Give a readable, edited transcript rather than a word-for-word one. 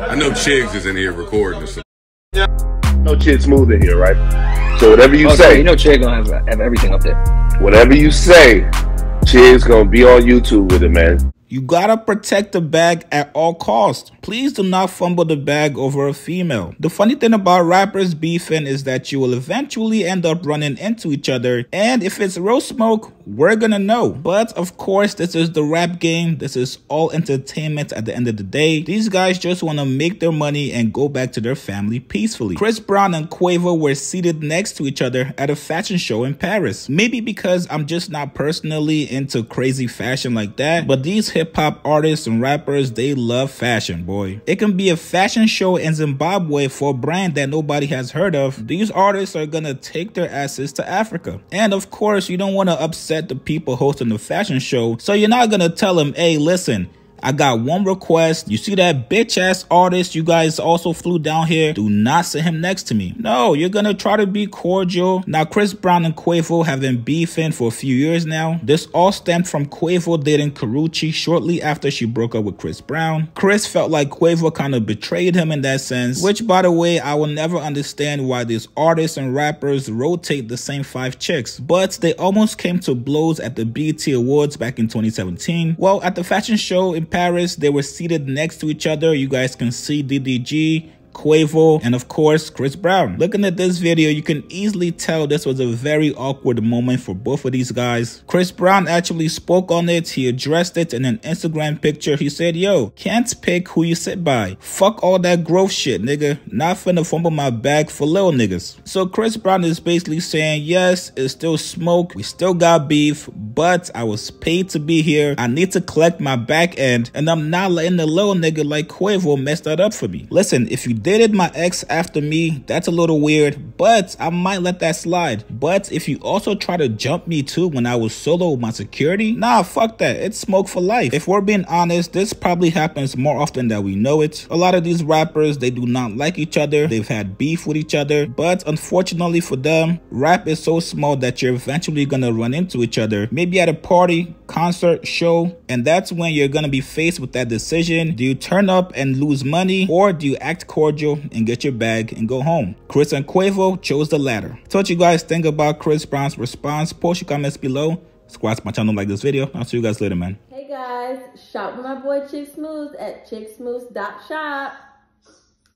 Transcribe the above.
I know Chigs is in here recording this. No Chig Smooth in here, right? So whatever you say, you know Chig gonna have everything up there. Whatever you say, Chig's gonna be on YouTube with it, man. You gotta protect the bag at all costs. Please do not fumble the bag over a female. The funny thing about rappers beefing is that you will eventually end up running into each other, and if it's real smoke, we're gonna know. But of course, this is the rap game. This is all entertainment at the end of the day. These guys just wanna make their money and go back to their family peacefully. Chris Brown and QUAVO were seated next to each other at a fashion show in Paris. Maybe because I'm just not personally into crazy fashion like that, but these hip-hop artists and rappers, they love fashion, boy. It can be a fashion show in Zimbabwe for a brand that nobody has heard of. These artists are gonna take their asses to Africa. And of course, you don't want to upset the people hosting the fashion show, so you're not gonna tell them, hey, listen, I got one request. You see that bitch ass artist you guys also flew down here? Do not sit him next to me. No, you're gonna try to be cordial. Now, Chris Brown and QUAVO have been beefing for a few years now. This all stemmed from QUAVO dating Karrueche shortly after she broke up with Chris Brown. Chris felt like QUAVO kind of betrayed him in that sense, which, by the way, I will never understand why these artists and rappers rotate the same 5 chicks. But they almost came to blows at the BET Awards back in 2017. Well, at the fashion show in Paris, they were seated next to each other. You guys can see DDG, QUAVO, and of course Chris Brown. Looking at this video, you can easily tell this was a very awkward moment for both of these guys. Chris Brown actually spoke on it. He addressed it in an Instagram picture. He said, yo, can't pick who you sit by. Fuck all that growth shit, nigga. Not finna fumble my bag for little niggas. So Chris Brown is basically saying, yes, it's still smoke. We still got beef, but I was paid to be here. I need to collect my back end, and I'm not letting the little nigga like QUAVO mess that up for me. Listen, if you dated my ex after me, that's a little weird, but I might let that slide. But if you also try to jump me too when I was solo with my security, nah, fuck that. It's smoke for life. If we're being honest, this probably happens more often than we know it. A lot of these rappers, they do not like each other. They've had beef with each other, but unfortunately for them, rap is so small that you're eventually gonna run into each other. Maybe at a party, concert, show, and that's when you're gonna be faced with that decision. Do you turn up and lose money, or do you act cordial and get your bag and go home? Chris and QUAVO chose the latter. So what you guys think about Chris Brown's response? Post your comments below. Subscribe to my channel, like this video. I'll see you guys later, man. Hey guys, shop with my boy Chig Smooth at chigsmooth.shop.